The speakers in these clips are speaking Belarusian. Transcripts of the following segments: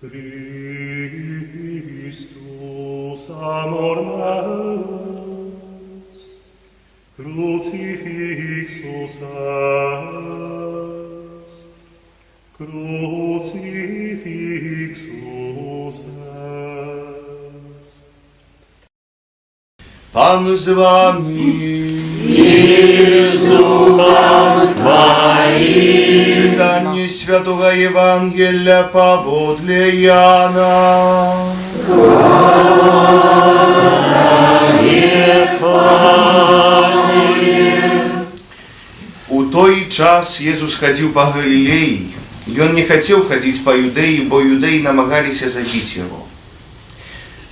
Christus amor meus, crucifixus est, crucifixus est. Pan z wami. Czytanie Świętego Ewangelia powodle Jana. У той час Иисус ходил по Галилее, и Он не хотел ходить по Юдеи, бо юдеи намагались забить Его.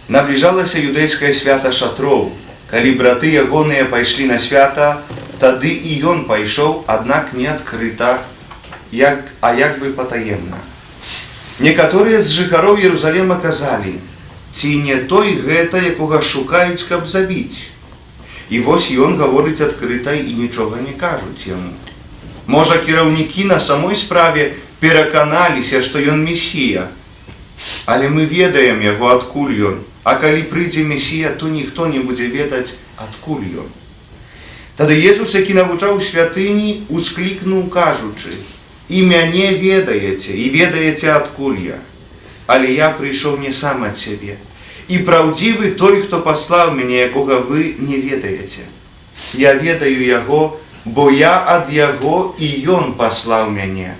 Наближалось юдейское свято шатров. Коли браты ягоные пошли на свято, тады и он пошел, однако не открыто, а як бы потаемно. Некоторые з жыхароў Иерусалима казали, ці не той гэта, якога шукаюць, каб забіць. І вось ён гаворыць адкрыта і нічога не кажуць яму. Можа, кіраўнікі на самой справе пераканаліся, што ён месія. Але мы ведаем яго, адкуль ён. А калі прыйдзе месія, то ніхто не будзе ведаць, адкуль ён. Тады Jesús, які навучаў святыні, усклікнуў, кажучы: «І мяне ведаеце, і ведаеце, адкуль я. Але я прыйшоў не сам ад сябе. І праўдзівы той, хто паслаў мяне, якога вы не ведаеце. Я ведаю яго, бо я ад яго, і ён паслаў мяне».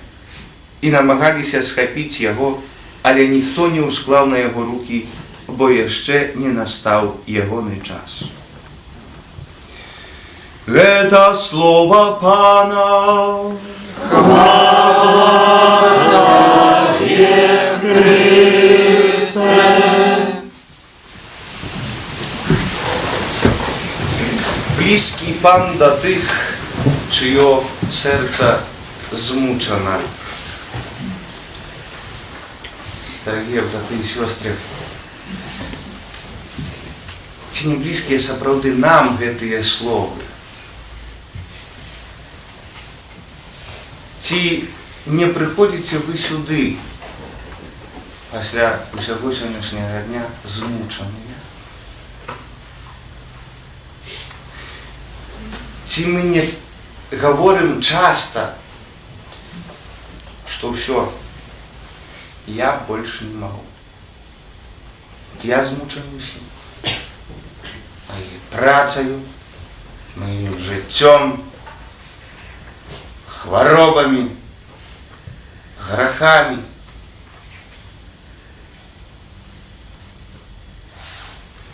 І намагаліся схапіць яго, але ніхто не ўсклаў на яго рукі, бо яшчэ не настаў ягоны час. Гэта слова Пана. Хвала Тебе, Христе. Близкий Пан до тых, чье сердце змучено. Дорогие браты и сестры, ці не блізкія сапраўды нам гэтыя словы? Ці не прыходзіце вы сюды пасля усяго сённяшняга дня змучаныя? Ці мы не гаворым часта, што ўсё, я больше не могу, я змучаны усім. Моей працею, моим життям, хворобами, грехами.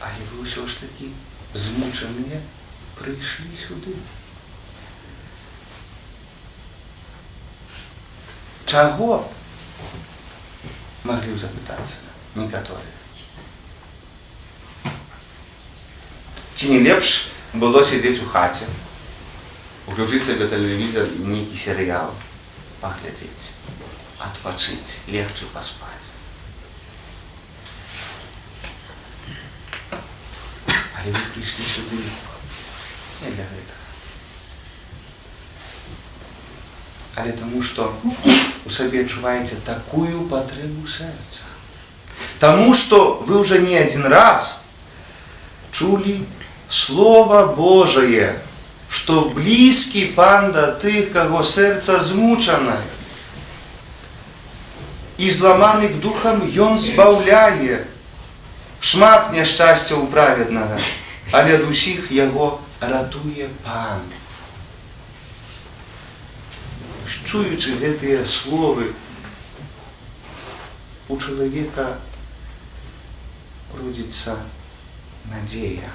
Але ви все ж таки змучені прийшли сюди. Чого? Могли б запитатися некоторі. Ці не лепш було сидіти у хаті, включити себе телевізор і некий серіал поглядіти, відпочити, легче поспати. Але ви прийшли сюди не для этого. Але тому, що у собі відчуваєте такую потребу серця. Тому, що ви вже не один раз чули Слово Божие, что близкий Пан до тых, кого сердце змучено, и зламаных духом Ён збавляє. Шмат няшчасця у праведнага, але ад усіх яго ратуе Пан. Чуючи гэтыя словы, у чалавека родится надзея.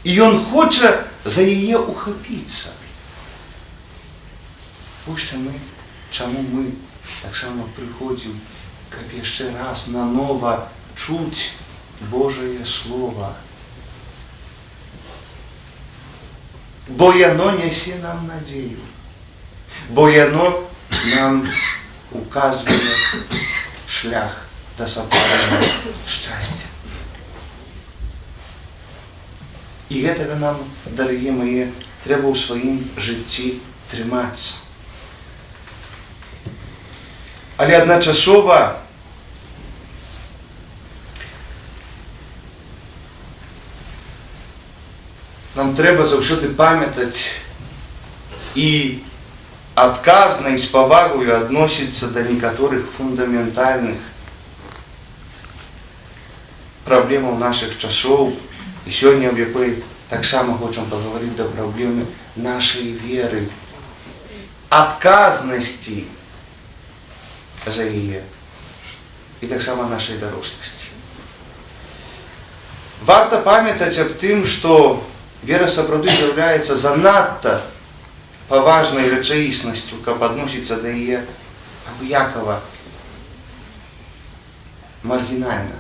И он хочет за яе ухапіцца. Вось чаму мы так само прыходзім, каб яшчэ раз нанова чуць Божие Слово. Бо яно нясе нам надзею. Бо яно нам указывае шлях до сапраўднага шчасця. І гэтага нам, дарагія мае, трэба ў сваім жыцці трымацца. Але адначасова нам трэба заўсёды памятаць і адказна і з павагаю адносіцца да некаторых фундаментальных праблемаў нашых часоў, і сёння, в якой таксама хочам пагаварыць да праблемы нашай веры, адказнасці за яе і таксама нашай даросласці. Варта памятаць аб тым, што вера сапраўды з'яўляецца занадта паважнай рэчаіснасцю, каб адносіцца да яе абыякава, маргінальна.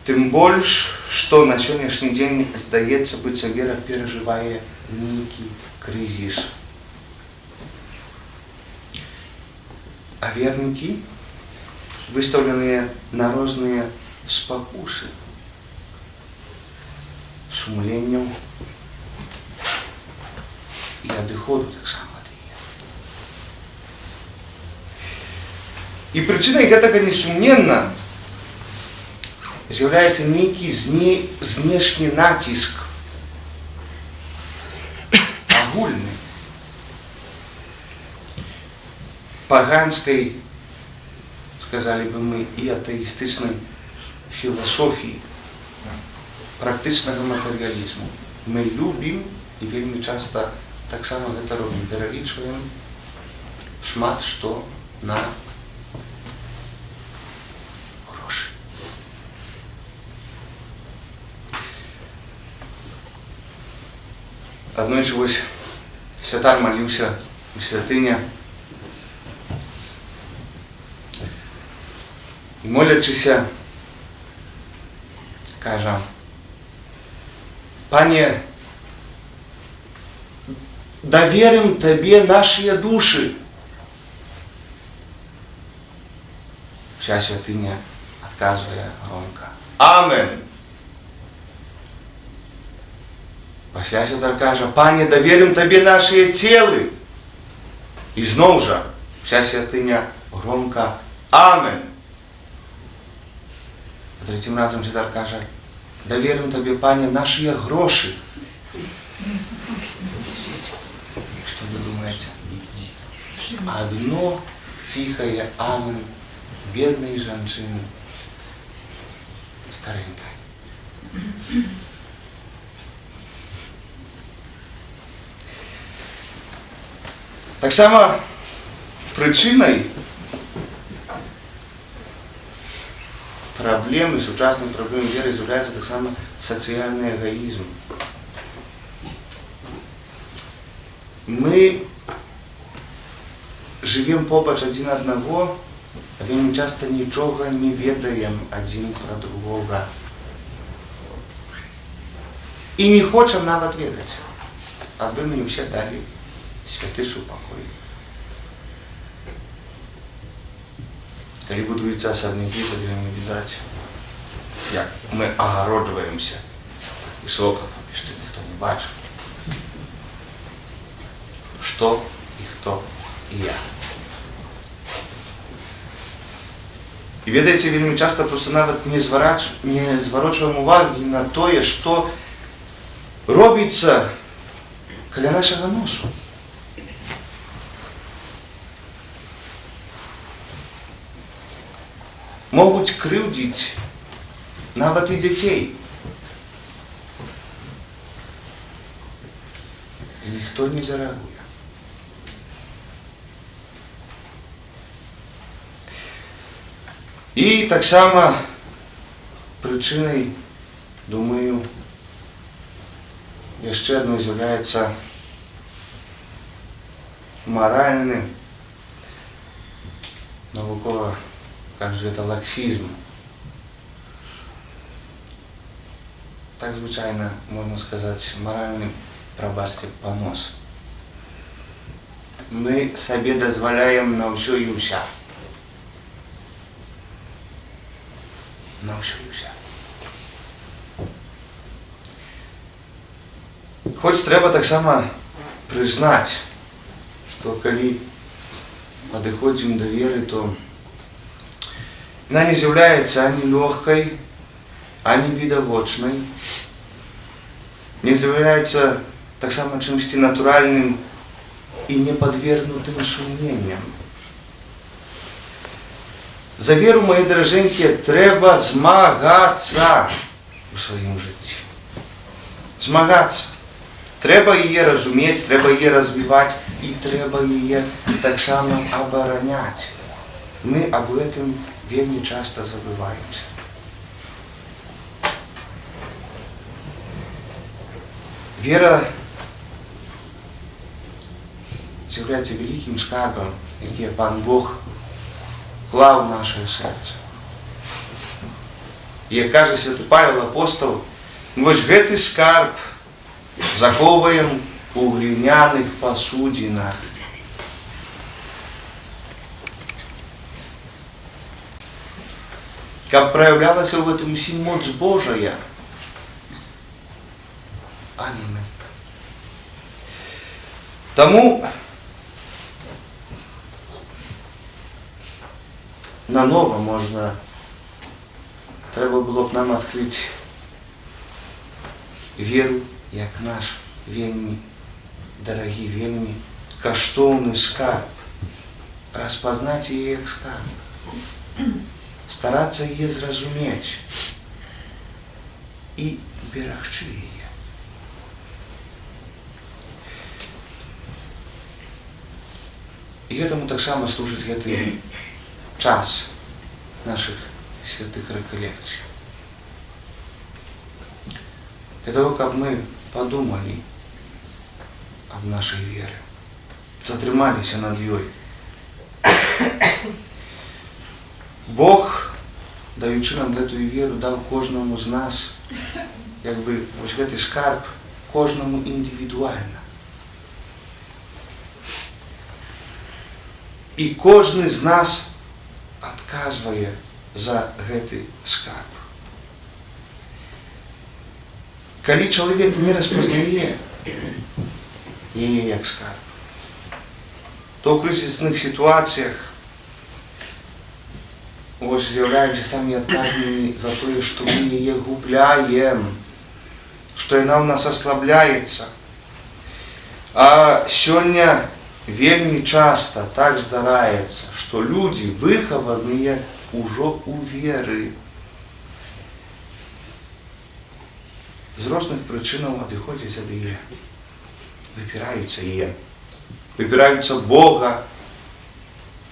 Тым больш, што на сённяшні дзень здаецца, быццам вера перажывае нейкі крызіс. А вернікі выстаўленыя на розныя спакусы, сумленняў і адыходу таксама ад яе. І прычынай гэтага несумненна з'яўляецца нейкі знешні націск, агульны, паганскай, сказали бы мы, і атэістычнай філасофіі, практычнага матэрыялізму. Мы любім і вельмі часта таксама гэта робім, пералічваем шмат што на грошы. Аднойчы вось святар маліўся у святыня і, молячыся, кажа: «Пане, даверим Табе наши души». Вся святыня отказывая громко: «Амен». Пасля святар кажа: «Пане, даверим Табе наши телы». И зноў жа вся святыня громко: «Амен». А третім разом святар кажа: «Даверим Табе, Пане, наши гроши». Что вы думаете? Одно тихое «Амен» бедной женщины, старенькой. Так само причиной проблемы, сучасных проблем веры является так само социальный эгоизм. Мы живем побач один одного, а вельмі часто нічога не ведаем один про другого. И не хочам нават ведаць, абы мне ўсе далі святы супакой. Калі будуюцца асабнякі, то вельмі відаць, як мы агароджваемся высока, яшчэ ніхто не бачыў, што і хто і я. І ведаеце, вельмі часта просто нават не зварочваем увагі на тое, што робіцца каля нашага носу. Могуць крыўдзіць нават і дзяцей. І ніхто не зарэагуе. І таксама прычынай, думаю, яшчэ адной з'яўляецца маральны, навукова кажуць, гэта лаксізм. Так звычайна можна сказаць, маральны, прабачце, панос. Мы сабе дазваляем на ўсё і ўся. На ўсё і ўся. Хоць трэба таксама прызнаць, што калі падыходзім да веры, то яна не з'яўляецца ані лёгкай, ані відавочнай, не з'являецца таксама чымсьці натуральным і непадвергнутым сумненням. За веру, мае даражэнькія, трэба змагацца у сваім жыцці. Змагацца. Трэба яе разумець, трэба яе развіваць і трэба яе таксама абараняць. Мы аб гэтым вельмі часта забываемся. Вера з'яўляецца вялікім скарбам, які Пан Бог клаў у нашае сэрца. І, як кажа святы Павел апостол, вось гэты скарб захоўваем у гліняных пасудзінах. Каб праяўлялася ў гэтым усім моц Божая, а не мы. Таму нанова можна, трэба было б нам адкрыць веру як наш вельмі дарагі, вельмі каштоўны скарб, распазнаць яе як скарб, старацца яе зразумець і берагчы яе. І гэтаму таксама служыць гэты час наших святых рэкалекцый. Для того, каб мы подумали об нашей вере, затрымаліся над ёй. Бог, даючы нам гэтую веру, даў кожнаму з нас, як бы, вось гэты скарб кожнаму індывідуальна. І кожны з нас адказвае за гэты скарб. Калі чалавек не распазнае яе як скарб, то ў крызісных сітуацыях з'яўляючы самі адказнымі за тое, што мы яе губляем, што яна ў нас аслабляецца. А сёння вельмі часта так здараецца, што людзі выхаваныя ўжо ў веры. З розных прычынаў адыходзяць ад яе, выпіраюцца яе, выпіраюцца Бога,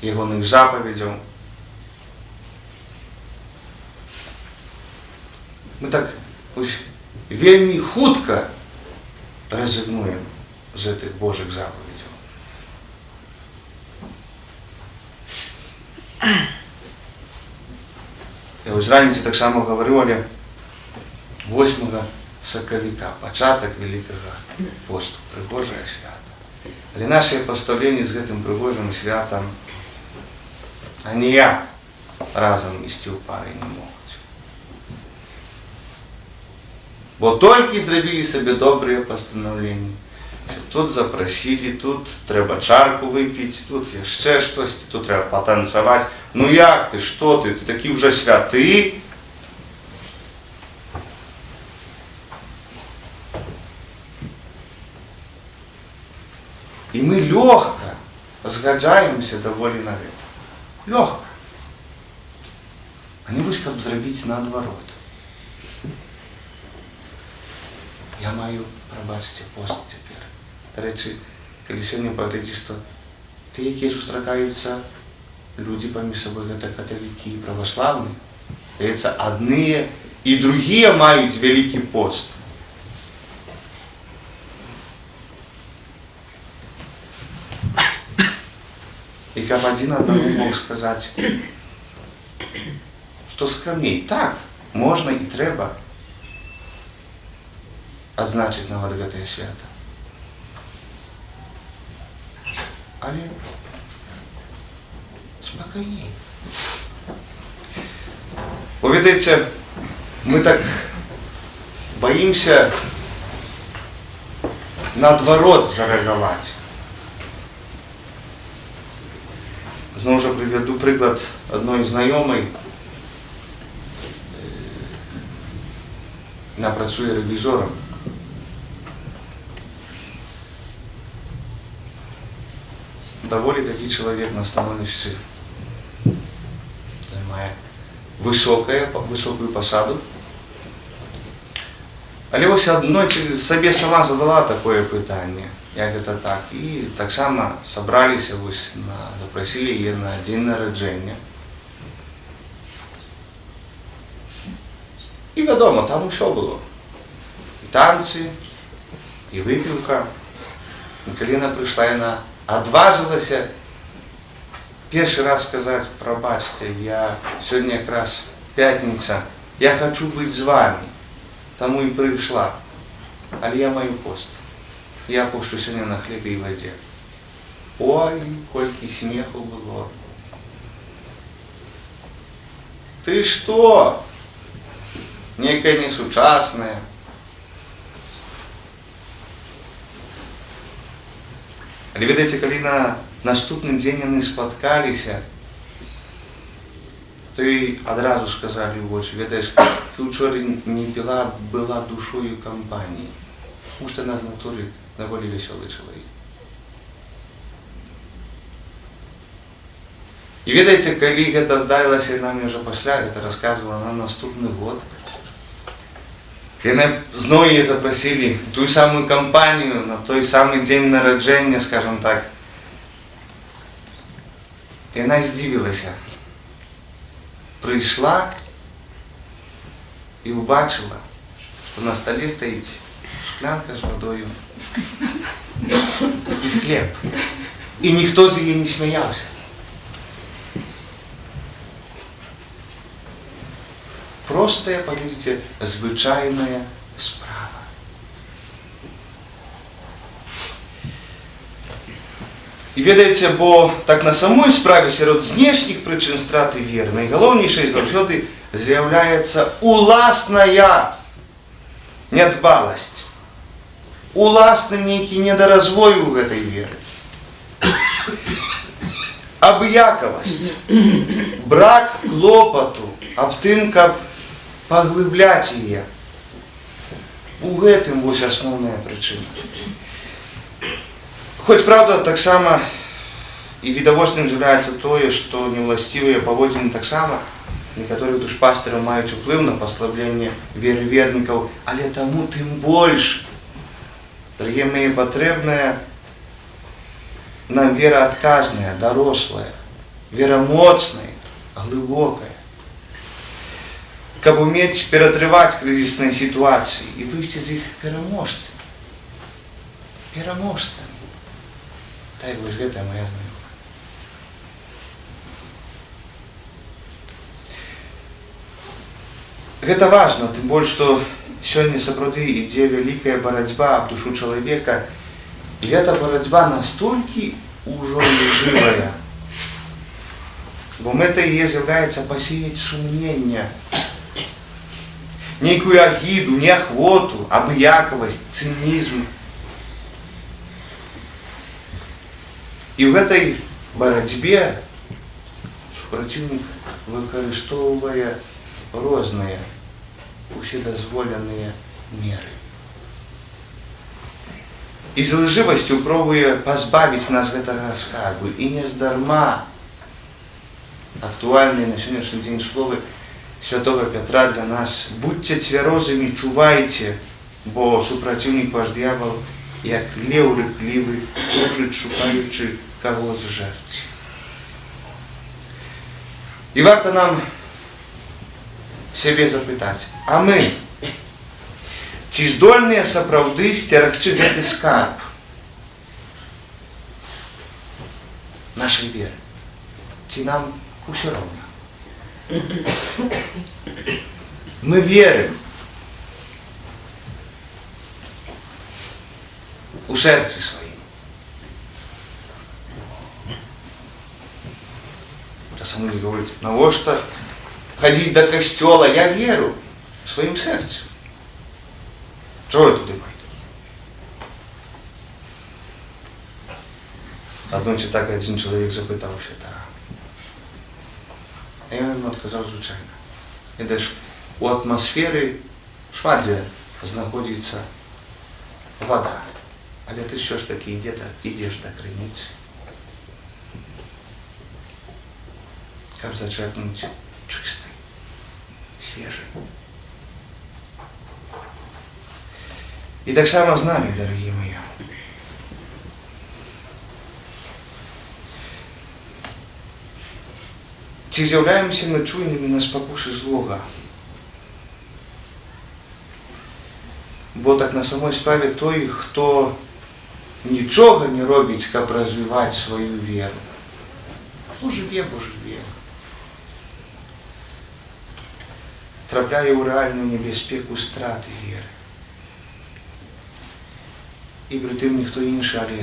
ягоных запаведзяў. Мы так вельмі хутка рэзігнуем з гэтых Божых запаведзяў. Я вось раніцай таксама гаварыў 8 сакавіка, пачатак Вялікага посту, прыгожае свята. Але нашыя пастаўленні з гэтым прыгожым святам аніяк разам ісці ў пары не могуць. Бо толькі зрабілі сабе добрыя пастанаўленні. Тут запрасілі, тут трэба чарку выпіць, тут яшчэ штосьці, тут трэба патанцаваць. Ну як ты, што ты? Ты такі ўжо святы? І мы лёгка згаджаемся даволі на гэта. Лёгка. А не вось каб зрабіць наадварот. Я маю, прабачце, пост цяпер. Дарэчы, калі сёння паглядзіш, што ты, якія сустракаюцца людзі паміж сабой, гэта каталікі і праваслаўныя, здаецца, адныя і другія маюць вялікі пост. І каб адзін аднаму мог сказаць, што скрамней. Так, можна і трэба адзначыць нават гэтае свята. Але спакайней. Вы ведаеце, мы так баімся наадварот зарэагаваць. Зноў жа прывяду прыклад адной знаёмай. Вона працює ревізором. Доволі такий чоловік на становищі займає високу посаду. Але ось одночі собі сама задала таке питання, як це так. І так само зібралися, запросили її на день народження. І відомо, там усе було. І танці, і випивка. І коли вона прийшла, вона одважилася перший раз сказати: пробачте, я сьогодні якраз п'ятниця, я хочу бути з вами. Тому і прийшла. Але я маю пост. Я пощу сьогодні на хлібі і воді. Ой, скільки сміху було. Ти що? Некая несучасная. Але видите, коли на наступний день вони споткалися, то їй одразу сказали в очі: видиш, ти вчора не пила, була душою компанії. Тому що вона з натури доволі веселий чоловік. І видите, коли це здарилося, і нам вже після це розказувала на наступний год, коли знову її запросили в ту саму компанію, на той самий день народження, скажімо так, і вона здивилася. Прийшла і побачила, що на столі стоїть шклянка з водою і хліб. І ніхто з її не сміявся. Простая, поглядите, звичайная справа. І ведаєте, бо так на самой справі серед знешніх причин страти віри найголовнішою завжди з'являється уласная недбалость, уласний некий недоразвой у этой віри, обыяковость, брак клопоту об тим, каб поглибляти її. У гэтым вось основная причина. Хоць, правда, так само і відавочным з'яўляецца тое, што неўласцівыя паводзіны таксама некаторых душпастыраў маюць уплыў на паслабленне веры вернікаў, але таму тым больш, дарагія мае, патрэбная нам вера адказная, дарослая, вера моцная, глыбокая, каб умець ператрываць крызісныя сітуацыі і выйсці з іх пераможцамі. Пераможцамі. Так вось гэта моя знаёмая. Гэта важна, тым больш, што сёння сапраўды ідзе вялікая барацьба аб душу чалавека, і гэта барацьба настолькі ўжо нежывая, бо мэтай яе з'яўляецца пасеяць сумнення, нейкую агіду, неахвоту, абыякавасць, цынізм. І ў гэтай барацьбе супраціўнік выкарыстоўвае розныя уседазволеныя меры. І з лжывасцю пробуе пазбавіць нас гэтага скарбу. І нездарма актуальныя на сённяшні дзень словы Святого Петра для нас: будьте цвярозымі, чувайце, бо супраціўнік ваш д'явол, як леў рыклівы, кружыць, шукаючы каго зжэрці. І варта нам сябе запытаць: а мы ці здольныя сапраўды сцерагчы гэты скарб нашай веры? Ці нам усё роўна? Мы верим у сердце своим. Часом мне говорят: навошта ходить до костела? Я верю своим сердцем. Чего я туди пойду? Одночі так один чоловік запитався: а я йому відказав: звичайно. Ідеш у атмосфері шмат дзе знаходзіцца вода. Але ты все ж таки ідзеш да крыніцы, каб зачерпнуць чыстай, свежай. І таксама з намі, дарагі мае. Ці з'яўляемся мы чуйнымі на спакусы злога? Бо так на самой справе той, хто нічога не робіць, каб развіваць сваю веру. Хто жыве, бо жыве. Трапляе ў рэальную небяспеку страты веры. І прытым ніхто іншы, але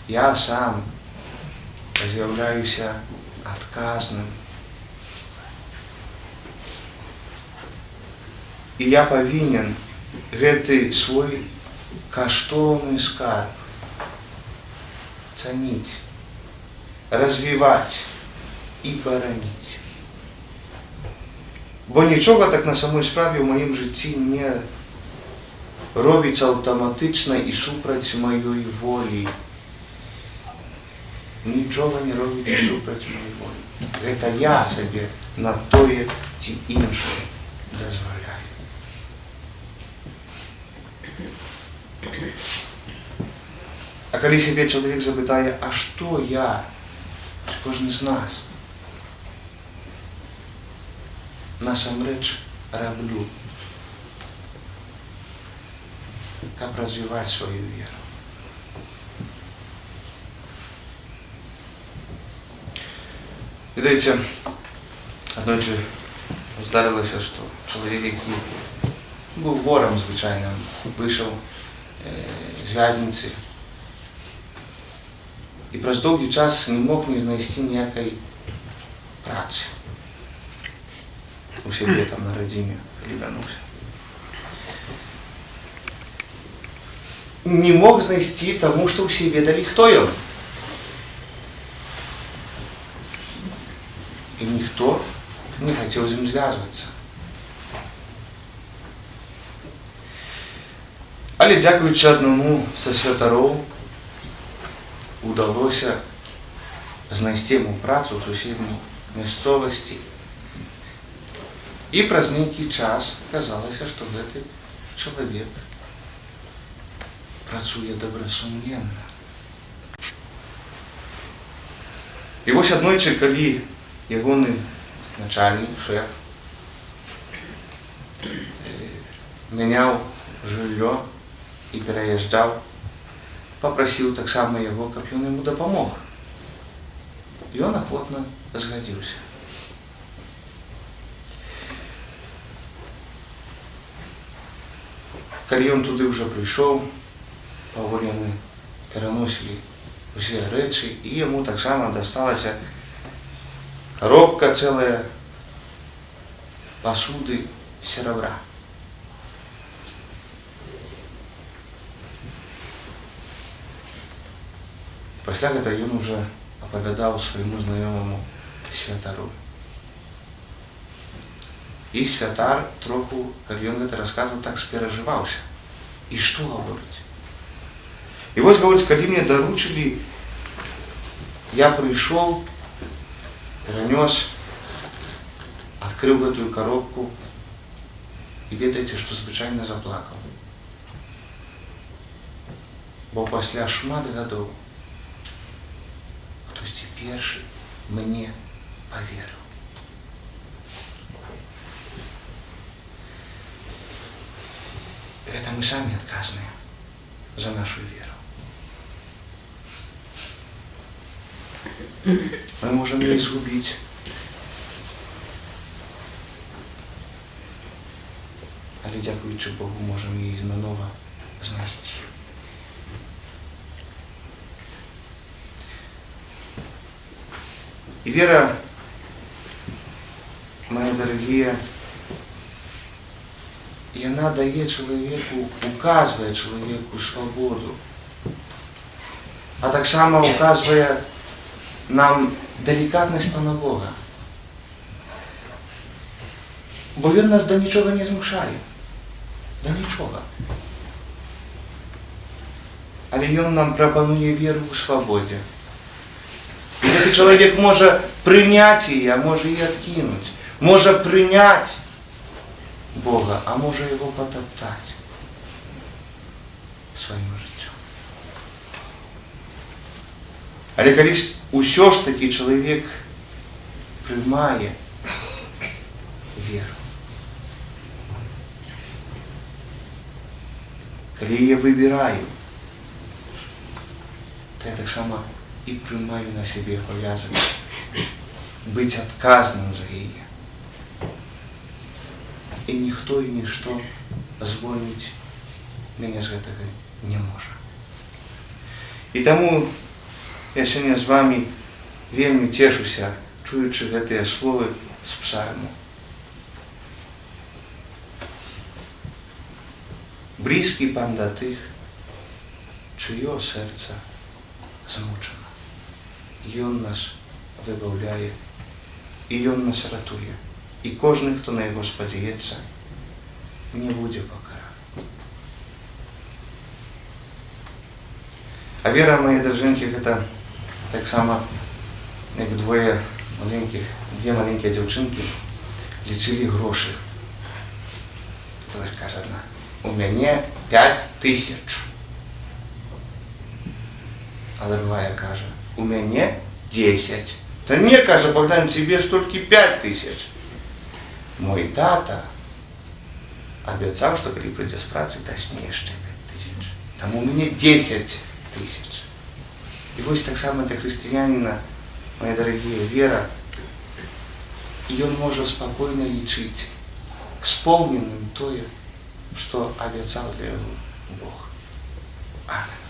я сам з'яўляюся адказным. І я павінен гэты свой каштоўны скарб цаніць, развіваць і бараніць. Бо нічога так на самой справе ў маім жыцці не робіць аўтаматычна і супраць маёй волі. Нічога не робіць і супраць маёй волі. Гэта я сабе на тое ці іншае дазваляю. А калі сябе чалавек запытае, а што я, кожны з нас, насамрэч раблю, каб развіваць сваю веру? Ведаеце, аднойчы здарылася, што чалавек, які быў ворам звычайным, выйшаў з вязніцы і праз доўгі час не мог не знайсці ніякай працы у сябе там на радзіме, калі вярнуўся. Не мог знайсці, таму што ўсе ведалі, хто ён. І ніхто не хацеў з ім звязвацца. Але дзякуючы аднаму са святароў удалося знайсці яму працу ў суседняй мясцовасці. І праз нейкі час аказалася, што гэты чалавек працуе добрасумленна. І вось аднойчы, калі ягоны начальнік, шэф, мяняў жыллё і пераязджаў, папрасіў таксама яго, каб ён яму дапамог. І ён ахвотна згадзіўся. Калі ён туды ўжо прыйшоў, паволі яны пераносілі ўсе рэчы, і яму таксама дасталася коробка цэлая пасуды серабра. Пасля гэта ён уже апавядаў свайму знаёмаму святару. І святар троху, калі ён гэта расказваў, так сперажываўся. І што гаворыць? І вось, гаворыць, калі мне даручылі, я прыйшоў, перанёс, адкрыў гэтую коробку і ведаеце, што звычайна заплакаў. Бо пасля шмат гадоў хтосьці першы мне паверыў. Гэта мы самі адказныя за нашу веру. Мы можам яе згубіць. Але дзякуючы Богу можам яе знанова знайсці. І вера, мои дорогие, яна дае чалавеку, указвае чалавеку свабоду, а таксама указвае нам делікатнасць Пана Бога. Бо ён нас да нічога не змушае. Да нічога. Але ён нам прапануе веру ў свабодзе. Гэты чалавек можа прыняць яе, а можа і адкінуць. Можа прыняць Бога, а можа яго патаптаць сваім жыццём. Але калі ўсё ж такі чалавек прымае веру, калі я выбіраю, то я таксама і прымаю на сябе абавязак быць адказным за яе. І ніхто і нішто звольніць мяне з гэтага не можа. І таму я сёння з вамі вельмі цешуся, чуючы гэтыя словы з псальму. Блізкі Пан да тых, чыё сэрца змучана. Ён нас выбаўляе, і Ён нас ратуе. І кожны, хто на яго спадзяецца, не будзе пакараны. А вера, мае даражэнькі, гэта таксама як две маленькія дзяўчынкі лічылі грошы. Вось кажа адна: у мяне 5000. А другая кажа: у мяне 10. Та не, кажа Богдан, тебе ж толькі 5000. Мой тата абяцаў, што калі прыйдзе з працы, дасць мне яшчэ 5000. Таму у мяне 10 000. І вось таксама для хрысціяніна, мае дарагія, вера, і ён можа спакойна лічыць споўненым тое, што абяцаў для яго Бог. Амен.